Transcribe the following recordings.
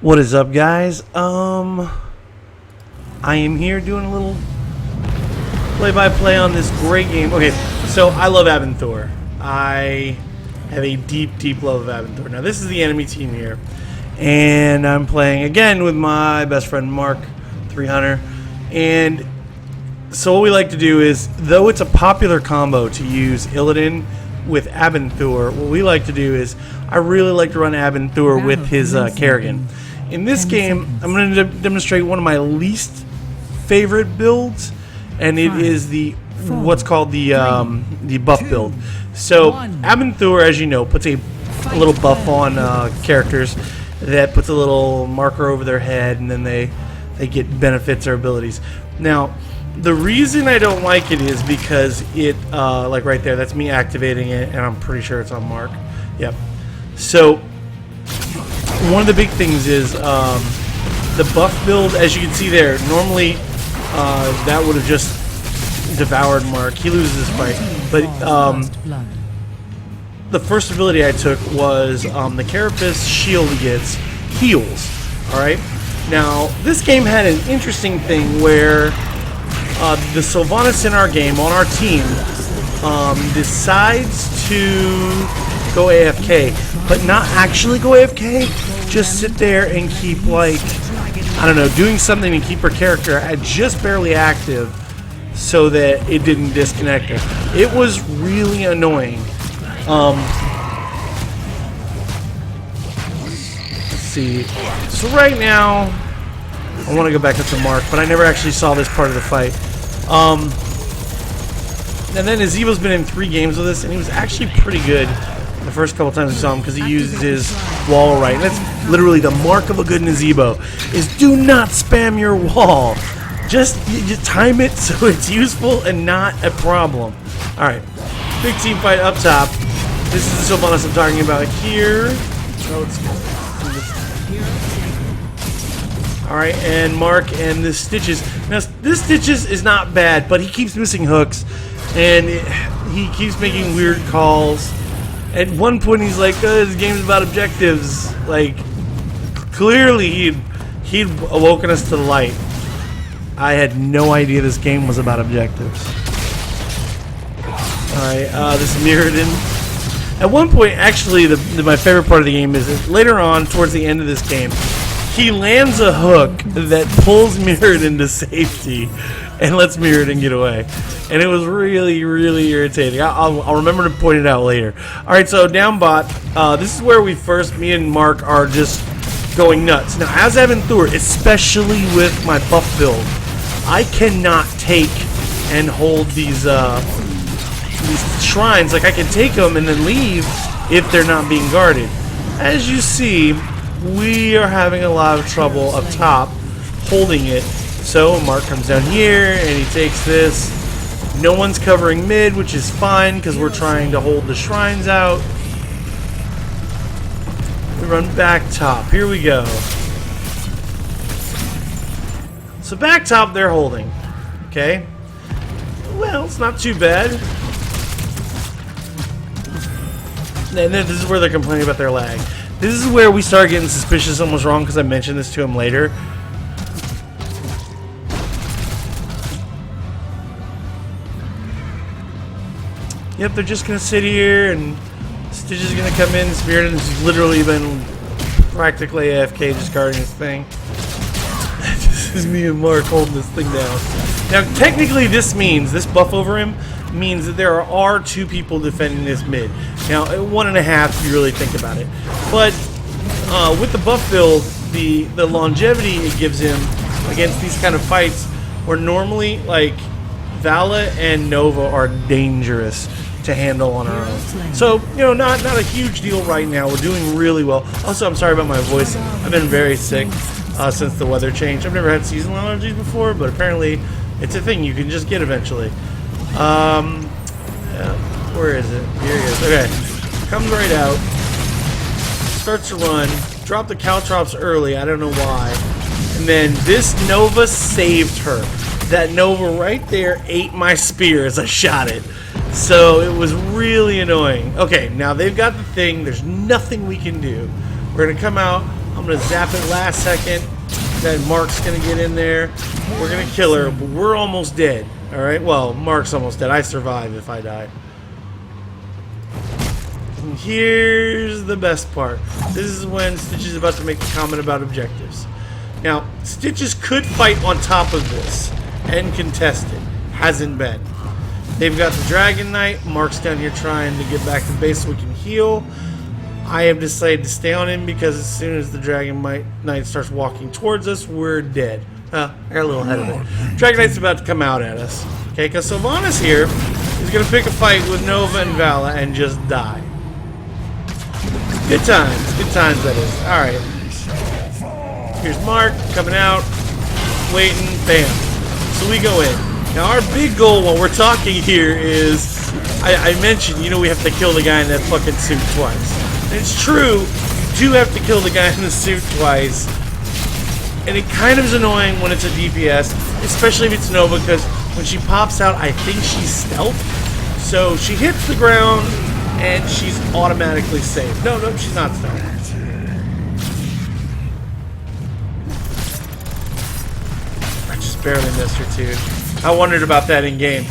What is up, guys? I am here doing a little play-by-play on this great game. Okay, so I love Abenthor. I have a deep, deep love of Abenthor. Now, this is the enemy team here, and I'm playing again with my best friend Mark 300. And so what we like to do is, though it's a popular combo to use Illidan with Abenthor, what we like to do is, I really like to run Abenthor with his Kerrigan. In this game, I'm going to demonstrate one of my least favorite builds, and it is the what's called the buff build. So Abenthor, as you know, puts a little buff on characters that puts a little marker over their head, and then they get benefits or abilities. Now, the reason I don't like it is because it, like right there, that's me activating it, and I'm pretty sure it's on Mark. Yep. So one of the big things is the buff build, as you can see there. Normally, that would have just devoured Mark. He loses this fight. But the first ability I took was the Carapace shield he gets heals. Alright? Now, this game had an interesting thing where the Sylvanas in our game, on our team, decides to go AFK, but not actually go AFK, just sit there and keep, like, I don't know, doing something to keep her character at just barely active so that it didn't disconnect her. It was really annoying. Let's see. So right now, I want to go back up to Mark, but I never actually saw this part of the fight. And then Azibo's been in 3 games with us, and he was actually pretty good the first couple times we saw him because he used his wall right. And that's literally the mark of a good Azibo, is do not spam your wall. Just time it so it's useful and not a problem. Alright, big team fight up top. This is the Sylvanas I'm talking about here. Alright, and Mark and the Stitches. Now, this Stitches is not bad, but he keeps missing hooks, and he keeps making weird calls. At one point, he's like, this game's about objectives. Like, clearly, he'd awoken us to the light. I had no idea this game was about objectives. Alright, this Mirrodin. At one point, actually, my favorite part of the game is that later on, towards the end of this game, he lands a hook that pulls Mirrodin to safety and lets Mirrodin get away. And it was really, really irritating. I'll remember to point it out later. Alright, so down bot, this is where me and Mark are just going nuts. Now, as Abenthor, especially with my buff build, I cannot take and hold these shrines. Like, I can take them and then leave if they're not being guarded. As you see, we are having a lot of trouble up top holding it. So Mark comes down here and he takes this. No one's covering mid, which is fine because we're trying to hold the shrines out. We run back top. Here we go. So back top, they're holding. Okay. Well, it's not too bad. And then this is where they're complaining about their lag. This is where we start getting suspicious almost wrong because I mentioned this to him later. Yep, they're just going to sit here and Stitch is going to come in. Spirit has literally been practically AFK just guarding this thing. This is me and Mark holding this thing down. Now, technically this buff over him means that there are 2 people defending this mid. Now, 1.5 if you really think about it. But with the buff build, the longevity it gives him against these kind of fights, where normally, like, Vala and Nova are dangerous to handle on our own. So, you know, not a huge deal right now. We're doing really well. Also, I'm sorry about my voice. I've been very sick since the weather changed. I've never had seasonal allergies before, but apparently it's a thing you can just get eventually. Where is it? Here he is. Okay. Comes right out. Starts to run. Drop the Caltrops early. I don't know why. And then this Nova saved her. That Nova right there ate my spear as I shot it. So it was really annoying. Okay, now they've got the thing. There's nothing we can do. We're going to come out. I'm going to zap it last second. Then Mark's going to get in there. We're going to kill her, but we're almost dead. Alright, well, Mark's almost dead. I survive if I die. And here's the best part. This is when Stitch is about to make a comment about objectives. Now, Stitches could fight on top of this and contest it. Hasn't been. They've got the Dragon Knight. Mark's down here trying to get back to base so we can heal. I have decided to stay on him because as soon as the Dragon Knight starts walking towards us, we're dead. I got a little ahead of it. Dragon Knight's about to come out at us. Okay, because Sylvanas here is going to pick a fight with Nova and Vala and just die. Good times that is. Alright. Here's Mark coming out, waiting, bam. So we go in. Now our big goal while we're talking here is, I mentioned, you know, we have to kill the guy in that fucking suit twice. And it's true, you do have to kill the guy in the suit twice. And it kind of is annoying when it's a DPS, especially if it's Nova, because when she pops out, I think she's stealth. So she hits the ground and she's automatically safe. No, she's not stealth. I just barely missed her too. I wondered about that in game.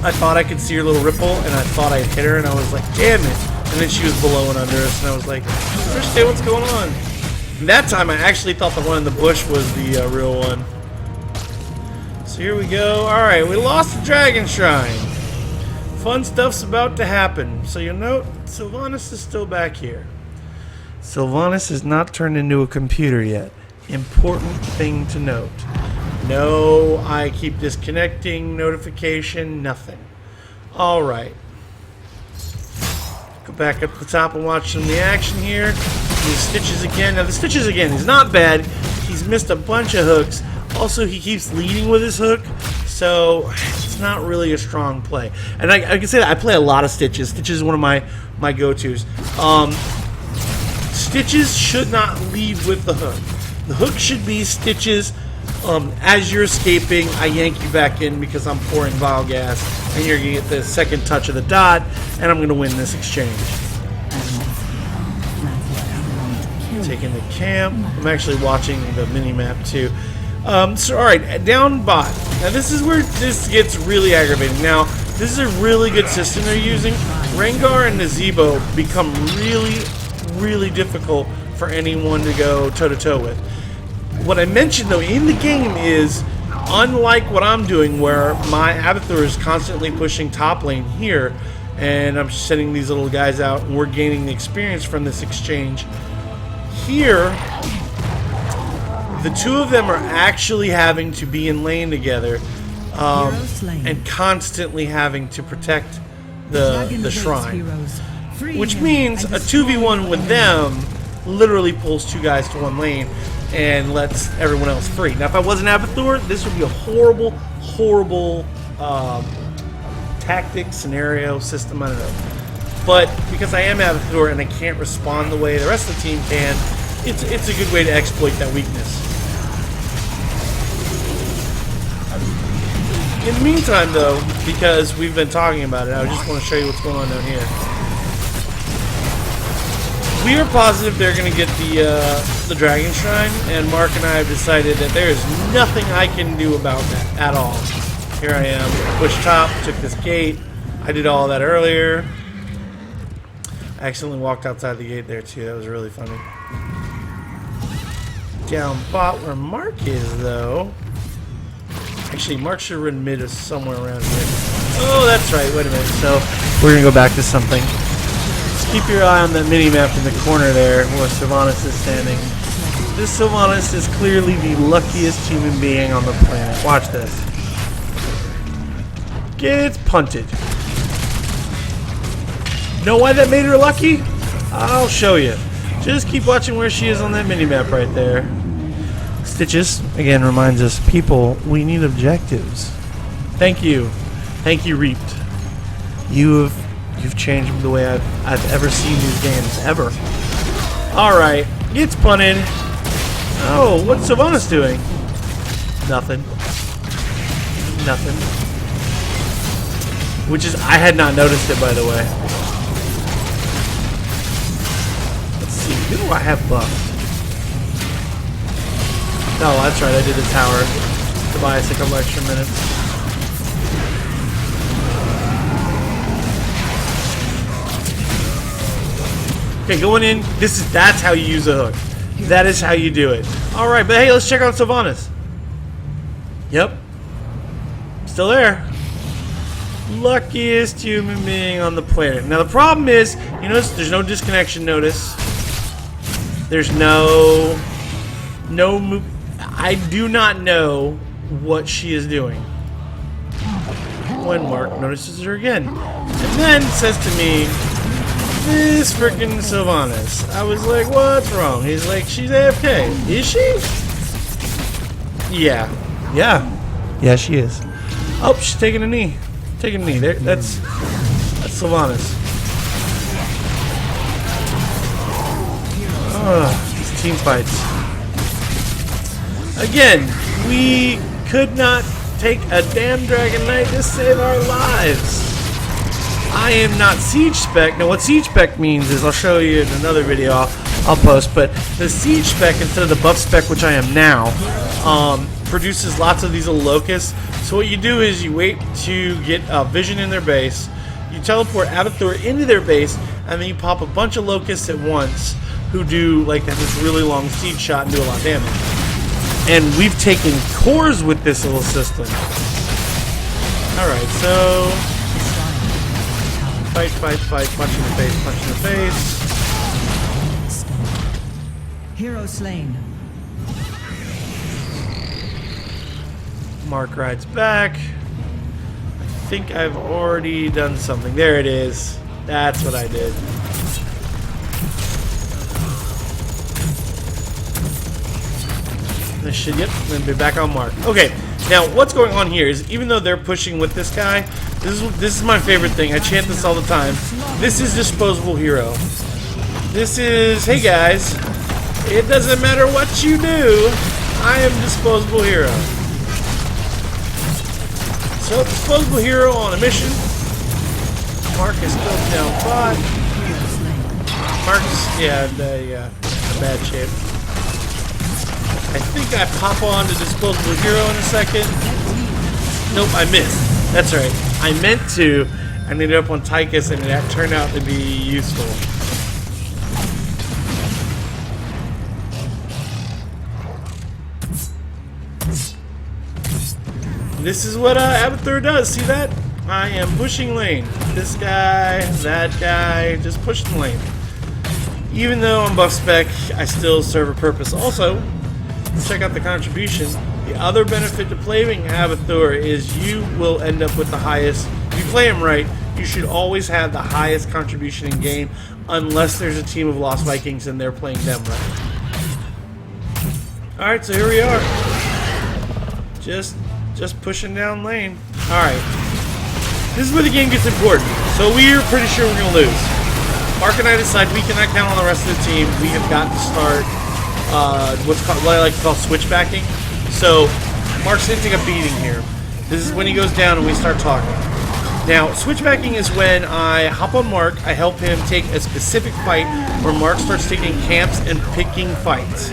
I thought I could see her little ripple, and I thought I hit her, and I was like, damn it. And then she was below and under us, and I was like, I understand what's going on. And that time, I actually thought the one in the bush was the real one. So here we go. Alright, we lost the Dragon Shrine. Fun stuff's about to happen. So you'll note, Sylvanas is still back here. Sylvanas is not turned into a computer yet. Important thing to note. No, I keep disconnecting, notification, nothing. Alright. Go back up to the top and watch some of the action here. These Stitches again. Now the Stitches again, he's not bad. He's missed a bunch of hooks. Also, he keeps leading with his hook, so it's not really a strong play. And I can say that I play a lot of Stitches. Stitches is one of my go-tos. Stitches should not lead with the hook. The hook should be Stitches. As you're escaping, I yank you back in because I'm pouring vile gas, and you're going to get the second touch of the dot, and I'm going to win this exchange. Taking the camp. I'm actually watching the mini-map too. So, alright, down bot. Now, this is where this gets really aggravating. Now, this is a really good system they're using. Rengar and Nazebo become really, really difficult for anyone to go toe-to-toe with. What I mentioned, though, in the game is, unlike what I'm doing, where my Abathur is constantly pushing top lane here, and I'm sending these little guys out, and we're gaining the experience from this exchange. Here, the two of them are actually having to be in lane together, and constantly having to protect the shrine. Which means a 2v1 with them literally pulls two guys to one lane and lets everyone else free. Now, if I wasn't Abathur, this would be a horrible, horrible tactic, scenario, system, I don't know. But because I am Abathur and I can't respond the way the rest of the team can, it's a good way to exploit that weakness. In the meantime, though, because we've been talking about it, I just want to show you what's going on down here. We are positive they're going to get the Dragon Shrine, and Mark and I have decided that there is nothing I can do about that at all. Here I am, push top, took this gate. I did all that earlier. I accidentally walked outside the gate there too. That was really funny. Down bot where Mark is, though. Actually, Mark should have ridden mid somewhere around here. Oh, that's right. Wait a minute. So we're going to go back to something. Just keep your eye on that mini-map in the corner there where Sylvanas is standing. This Sylvanas is clearly the luckiest human being on the planet. Watch this. Gets punted. Know why that made her lucky? I'll show you. Just keep watching where she is on that mini-map right there. Stitches, again, reminds us, people, we need objectives. Thank you. Thank you, Reaped. You've changed the way I've ever seen these games, ever. Alright, gets punted. Oh, what's Sylvanas doing? Nothing. Nothing. Which is, I had not noticed it, by the way. Let's see Who do I have buffed? Oh, that's right. I did the tower to buy us a couple extra minutes. Okay, going in. That's how you use a hook. That is how you do it. All right, but hey, let's check out Sylvanas. Yep, still there. Luckiest human being on the planet. Now the problem is, you notice there's no disconnection notice. There's no move. I do not know what she is doing. When Mark notices her again, and then says to me, "This freaking Sylvanas." I was like, "What's wrong?" He's like, "She's AFK." Is she? Yeah, she is. Oh, she's taking a knee. Taking a knee. There, that's Sylvanas. These team fights. Again, we could not take a damn Dragon Knight to save our lives. I am not Siege spec. Now what Siege spec means is, I'll show you in another video I'll post, but the Siege spec instead of the buff spec, which I am now, produces lots of these little locusts. So what you do is you wait to get a vision in their base, you teleport Abathur into their base, and then you pop a bunch of locusts at once who do like this really long siege shot and do a lot of damage. And we've taken cores with this little system. Alright, so fight, punch in the face, punch in the face. Hero slain. Mark rides back. I think I've already done something. There it is. That's what I did. This should, yep, then be back on Mark. Okay, now what's going on here is, even though they're pushing with this guy, this is my favorite thing. I chant this all the time. This is disposable hero. This is, hey guys, it doesn't matter what you do, I am disposable hero. So, disposable hero on a mission. Mark is still down 5. Mark's, yeah, in bad shape. I think I pop on to disposable hero in a second. Nope, I missed. That's right. I meant to, and ended up on Tychus, and that turned out to be useful. This is what Abathur does. See that? I am pushing lane. This guy, that guy, just pushing lane. Even though I'm buff spec, I still serve a purpose. Also, check out the contribution. The other benefit to playing Abathur is you will end up with the highest. If you play him right, you should always have the highest contribution in game, unless there's a team of Lost Vikings and they're playing them right. Alright, so here we are. Just pushing down lane. Alright. This is where the game gets important. So we're pretty sure we're going to lose. Mark and I decide we cannot count on the rest of the team. We have got to start what I like to call switchbacking. So Mark's going to take a beating here. This is when he goes down and we start talking. Now, switchbacking is when I hop on Mark, I help him take a specific fight where Mark starts taking camps and picking fights.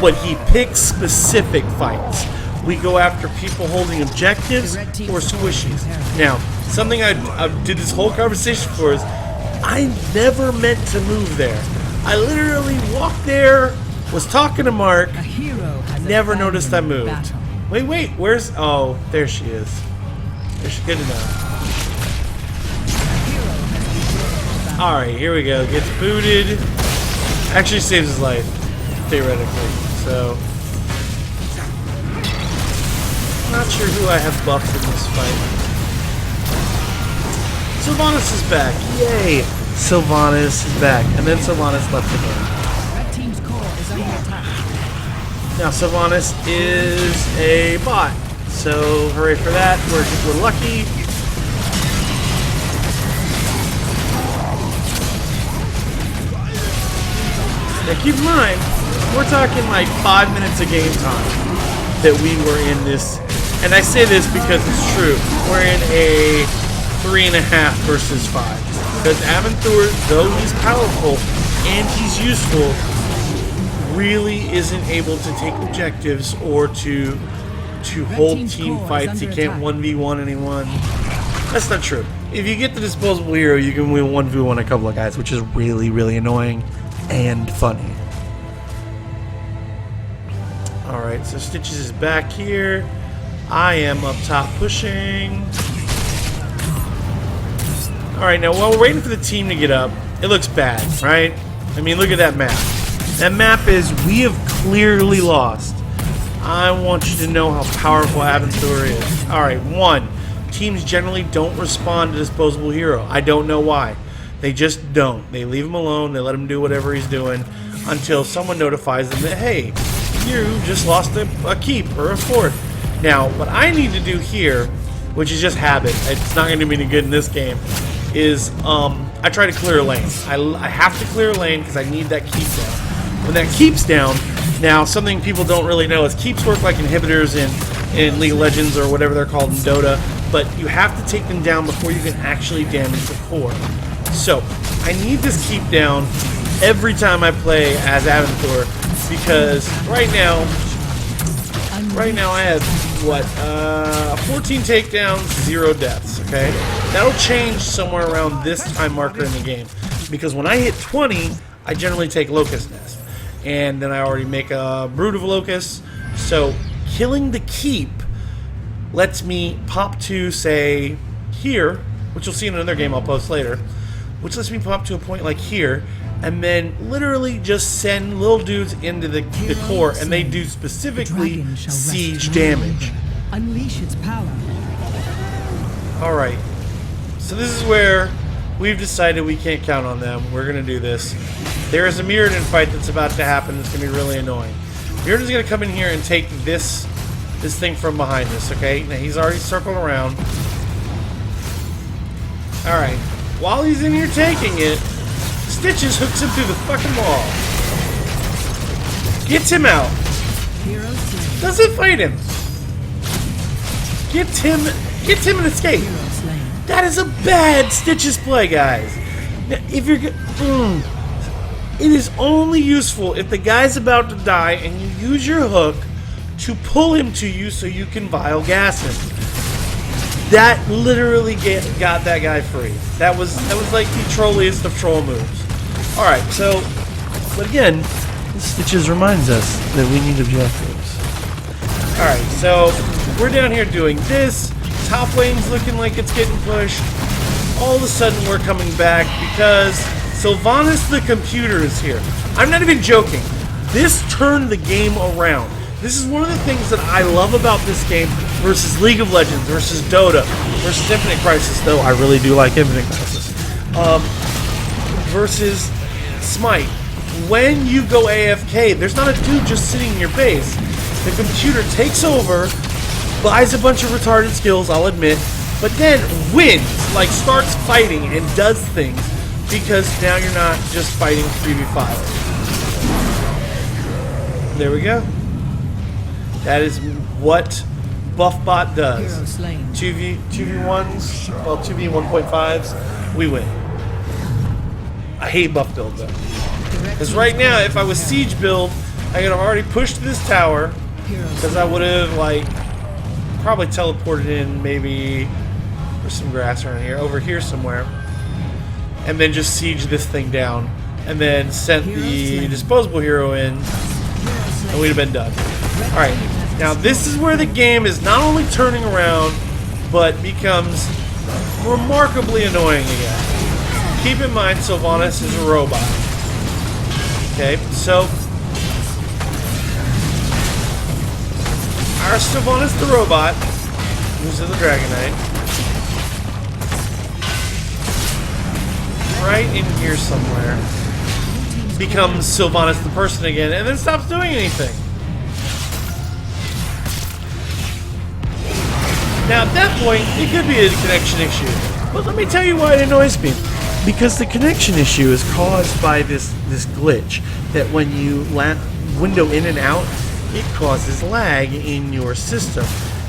But he picks specific fights. We go after people holding objectives or squishies. Now, something I did this whole conversation for is I never meant to move there. I literally walked there, was talking to Mark, never noticed I moved. Wait, where's... Oh, there she is. There's good enough. Alright, here we go. Gets booted. Actually saves his life, theoretically. So... not sure who I have buffed in this fight. Sylvanas is back. Yay! Sylvanas is back. And then Sylvanas left again. Red team's core is under attack. Now Sylvanas is a bot. So hooray for that. We're lucky. Now keep in mind, we're talking like 5 minutes of game time that we were in this. And I say this because it's true. We're in a 3.5 versus 5. Because Abathur, though he's powerful, and he's useful, really isn't able to take objectives or to hold team fights. He can't 1v1 anyone. That's not true. If you get the disposable hero, you can win 1v1 a couple of guys, which is really, really annoying and funny. Alright, so Stitches is back here. I am up top pushing. Alright, now while we're waiting for the team to get up, it looks bad, right? I mean, look at that map. That map is, we have clearly lost. I want you to know how powerful Aventhur is. Alright, 1. Teams generally don't respond to disposable hero. I don't know why. They just don't. They leave him alone. They let him do whatever he's doing until someone notifies them that, hey, you just lost a keep or a fort. Now, what I need to do here, which is just habit, it's not going to be any good in this game, is I try to clear a lane. I have to clear a lane because I need that keep down. When that keep's down, now something people don't really know is keeps work like inhibitors in League of Legends or whatever they're called in Dota, but you have to take them down before you can actually damage the core. So, I need this keep down every time I play as Aventhur, because right now I have, what, 14 takedowns, 0 deaths, okay? That'll change somewhere around this time marker in the game, because when I hit 20, I generally take Locust Nest, and then I already make a Brood of Locusts, so killing the keep lets me pop to, say, here, which you'll see in another game I'll post later, which lets me pop to a point like here, and then literally just send little dudes into the core, and they do specifically siege damage. Unleash its power. Alright, so this is where we've decided we can't count on them. We're going to do this. There is a Mirrodin fight that's about to happen that's going to be really annoying. Mirrodin's going to come in here and take this thing from behind us, okay? Now, he's already circled around. Alright, while he's in here taking it, Stitches hooks him through the fucking wall. Gets him out. Doesn't fight him. Gets him an escape. That is a bad Stitches play, guys. Now, if you're it is only useful if the guy's about to die and you use your hook to pull him to you so you can vile gas him. That literally got that guy free. That was like the trolliest of troll moves. Alright, so, but again, Stitches reminds us that we need objectives. Alright, so we're down here doing this. Top lane's looking like it's getting pushed. All of a sudden we're coming back because Sylvanas the computer is here. I'm not even joking. This turned the game around. This is one of the things that I love about this game versus League of Legends, versus Dota, versus Infinite Crisis, though I really do like Infinite Crisis, versus Smite. When you go AFK, there's not a dude just sitting in your base. The computer takes over, buys a bunch of retarded skills, I'll admit, but then wins, like starts fighting and does things, because now you're not just fighting 3v5. There we go. That is what BuffBot does. 2v1s, well 2v1.5s, we win. I hate Buff Build though. Because right now, if I was Siege build, I could have already pushed this tower, because I would have like probably teleported in maybe, there's some grass around here, over here somewhere, and then just siege this thing down, and then sent the disposable hero in, and we'd have been done. Alright, now this is where the game is not only turning around, but becomes remarkably annoying again. Keep in mind, Sylvanas is a robot. Okay, so our Sylvanas the robot, who's the Dragon Knight, right in here somewhere, becomes Sylvanas the person again, and then stops doing anything. Now at that point, it could be a connection issue. But let me tell you why it annoys me. Because the connection issue is caused by this glitch that when you window in and out, it causes lag in your system.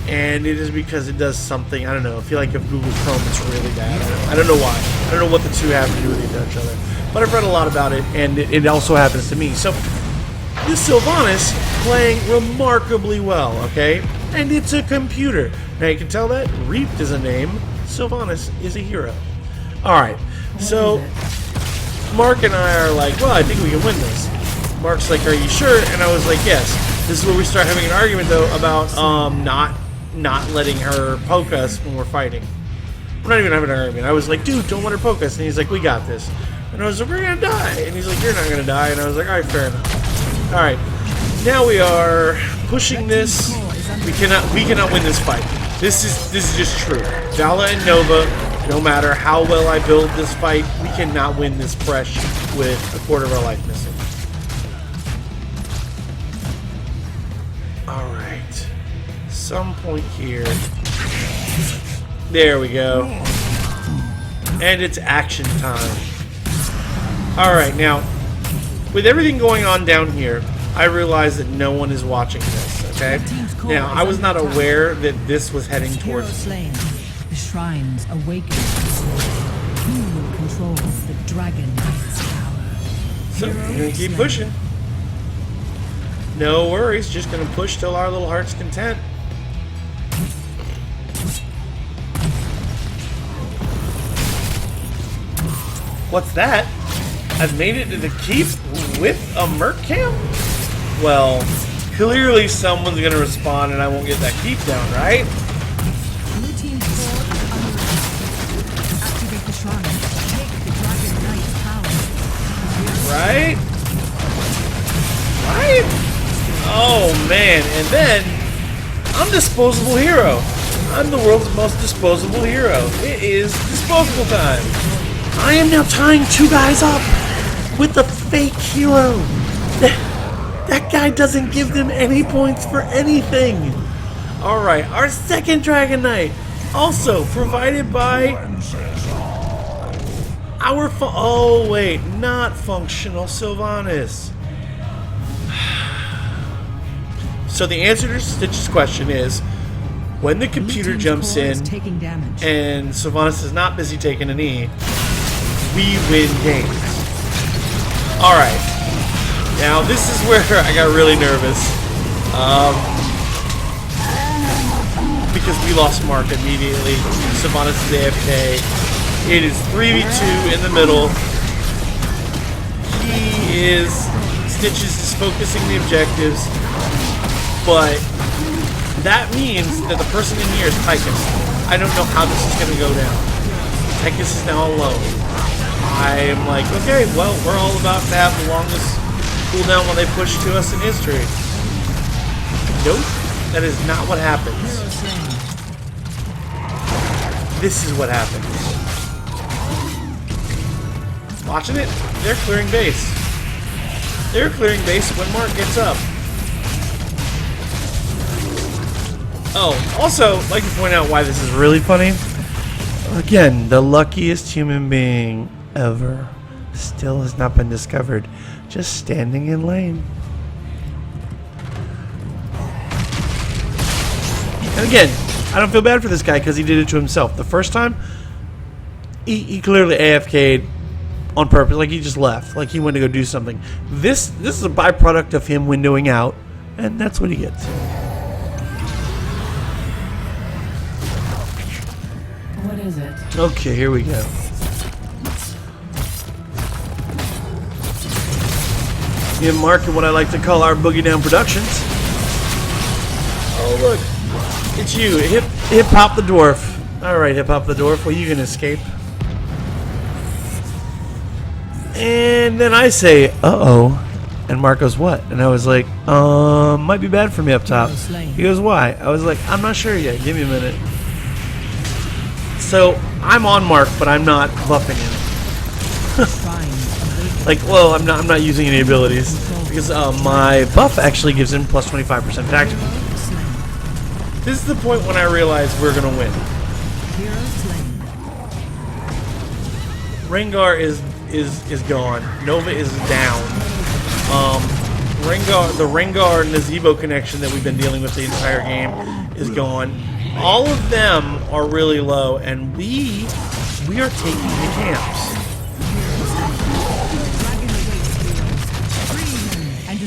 And it is because it does something, I don't know, I feel like if Google Chrome it's really bad. I don't know why. I don't know what the two have to do with each other. but I've read a lot about it, and it also happens to me. So this Sylvanas playing remarkably well, okay? And it's a computer. Now you can tell that Reaped is a name, Sylvanas is a hero. Alright, so Mark and I are like, well, I think we can win this. Mark's like, are you sure? And I was like, yes. This is where we start having an argument, though, about not letting her poke us when we're fighting. We're not even having an argument. I was like, dude, don't let her poke us. And he's like, we got this. And I was like, we're going to die. And he's like, you're not going to die. And I was like, all right, fair enough. All right. Now we are pushing this. We cannot win this fight. This is just true. Vala and Nova, no matter how well I build this fight, we cannot win this fresh with a quarter of our life missing. Alright. Some point here. There we go. And it's action time. Alright, now, with everything going on down here, I realize that no one is watching this, okay? Now, I was not aware that this was heading towards slain. The shrines awaken. Who will control the dragon knight's power? So, we're gonna keep pushing. No worries, just gonna push till our little heart's content. What's that? I've made it to the keep with a merc camp? Well, clearly someone's gonna respond and I won't get that keep down, right? Blue team's sword is under attack. Activate the shrine. Take the dragon knight's power. Right? Right? Oh man, and then I'm disposable hero. I'm the world's most disposable hero. It is disposable time. I am now tying two guys up with a fake hero. That guy doesn't give them any points for anything. Alright, our second Dragon Knight, also provided by our oh wait, not functional Sylvanas. So the answer to Stitch's question is, when the computer jumps in and Sylvanas is not busy taking a knee, we win games. Alright. Now this is where I got really nervous. Because we lost Mark immediately. Sylvanas is AFK. It is 3v2 in the middle. Stitches is focusing the objectives. But that means that the person in here is Tychus. I don't know how this is going to go down. Tychus is now alone. I'm like, okay, well, we're all about to have the longest cooldown when they push to us in history. Nope, that is not what happens. This is what happens. Watching it? They're clearing base. They're clearing base when Mark gets up. Oh, also, I'd like to point out why this is really funny. Again, the luckiest human being ever still has not been discovered, just standing in lane. And again, I don't feel bad for this guy because he did it to himself. The first time, he clearly AFK'd on purpose, like he just left, like he went to go do something. This is a byproduct of him windowing out, and that's what he gets. What is it? Okay, here we go. Me and Mark and what I like to call our Boogie Down Productions. Oh look, it's you, Hip Hop the Dwarf. Alright, Hip Hop the Dwarf, well you can escape. And then I say, uh-oh. And Mark goes, what? And I was like, might be bad for me up top. He goes, why? I was like, I'm not sure yet, give me a minute. So, I'm on Mark, but I'm not buffing him. Like, well, I'm not using any abilities. Because my buff actually gives him plus 25% tactical. This is the point when I realize we're going to win. Rengar is gone. Nova is down. The Rengar Nazebo connection that we've been dealing with the entire game is gone. All of them are really low, and we are taking the camps.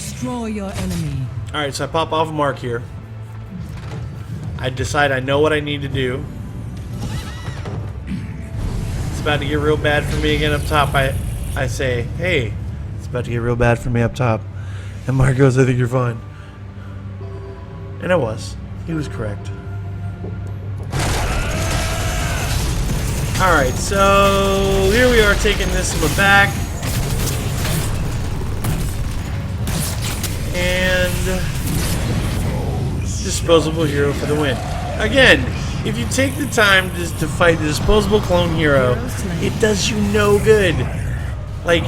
Destroy your enemy. Alright, so I pop off Mark here. I decide I know what I need to do. It's about to get real bad for me again up top. I say, hey, it's about to get real bad for me up top. And Mark goes, I think you're fine. And I was. He was correct. Alright, so here we are taking this one back. And disposable hero for the win. Again, if you take the time to fight the disposable clone hero, it does you no good. Like,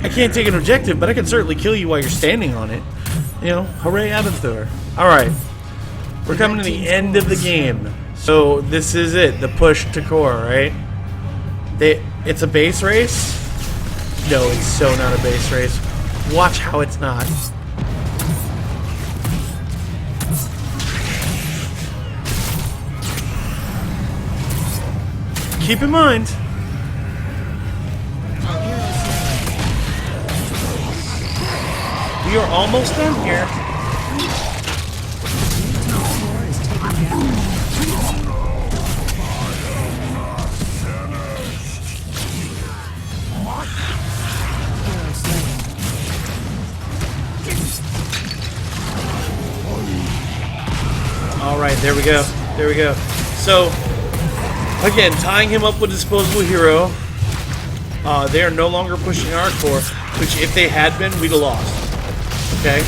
I can't take an objective, but I can certainly kill you while you're standing on it. You know, hooray, Abenthur. Alright, we're coming to the end of the game. So this is it, the push to core, right? It's a base race? No, it's so not a base race. Watch how it's not. Keep in mind, we are almost done here. Alright, there we go. There we go. So, again, tying him up with disposable hero. They are no longer pushing our core, which if they had been, we'd have lost. Okay?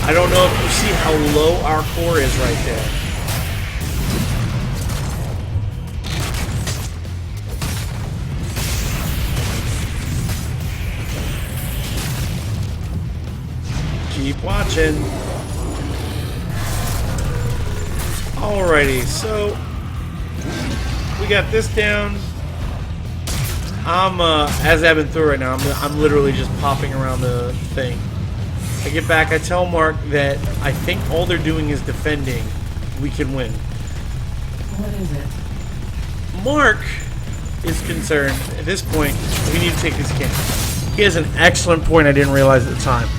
I don't know if you see how low our core is right there. Keep watching. Alrighty, so we got this down. I'm as I've been through right now, I'm literally just popping around the thing. I get back, I tell Mark that I think all they're doing is defending. We can win. What is it? Mark is concerned at this point. We need to take this camp. He has an excellent point I didn't realize at the time.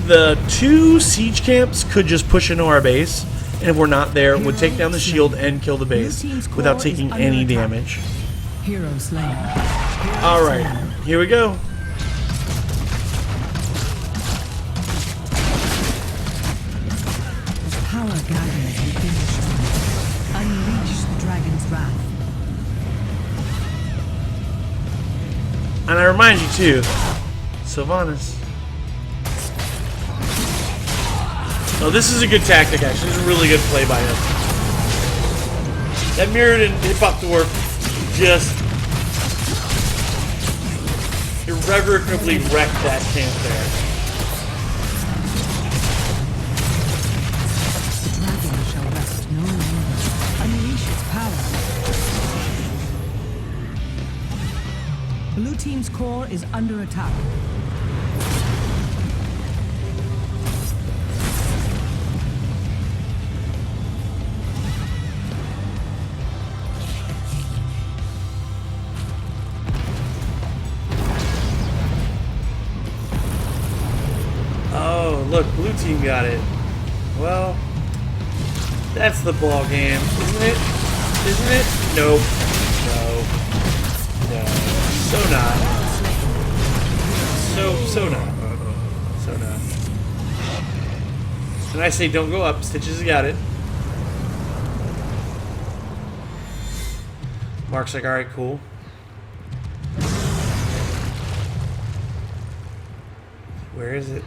The two siege camps could just push into our base, and if we're not there, would take down the shield and kill the base without taking any damage. Hero slain. Alright, here we go. The power gathers within the shrine. Unleash the dragon's wrath. And I remind you too, Sylvanas. Oh, this is a good tactic actually. This is a really good play by him. That mirrored and hip hop dwarf just irrevocably wrecked that camp there. The dragon shall rest no longer. Unleash its power. Blue team's core is under attack. Look, blue team got it. Well, that's the ball game, isn't it? Isn't it? Nope. No. No. So not. So not. So not. And I say don't go up. Stitches has got it. Mark's like, alright, cool. Where is it?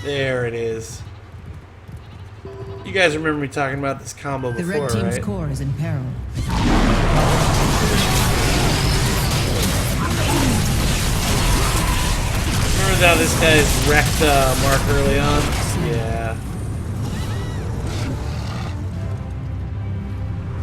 There it is. You guys remember me talking about this combo before, right? The red team's core is in peril. Remember how this guy's wrecked Mark early on? Yeah.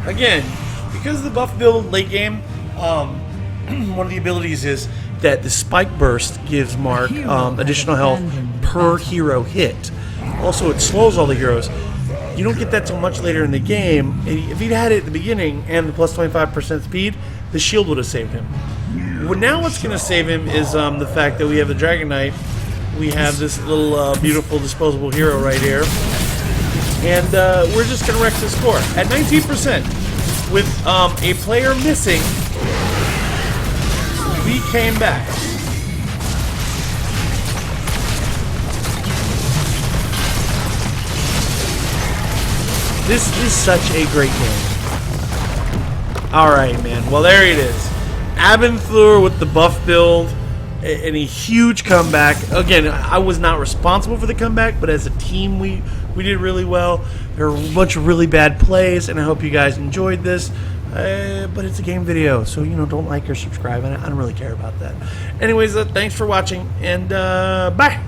Again, because of the buff build late game, one of the abilities is that the spike burst gives Mark additional health per hero hit. Also, it slows all the heroes. You don't get that till much later in the game. If he'd had it at the beginning and the plus 25% speed, the shield would have saved him. Well, now what's going to save him is the fact that we have the Dragon Knight we have this little beautiful disposable hero right here. And we're just going to wreck the score. At 19%, with a player missing, we came back. This is such a great game. Alright, man. Well, there it is. Abenthlur with the buff build. And a huge comeback. Again, I was not responsible for the comeback, but as a team, we did really well. There were a bunch of really bad plays, and I hope you guys enjoyed this. But it's a game video, so, you know, don't like or subscribe. I don't really care about that. Anyways, thanks for watching, and bye.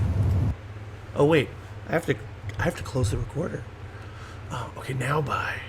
Oh, wait. I have to close the recorder. Oh, okay, now bye.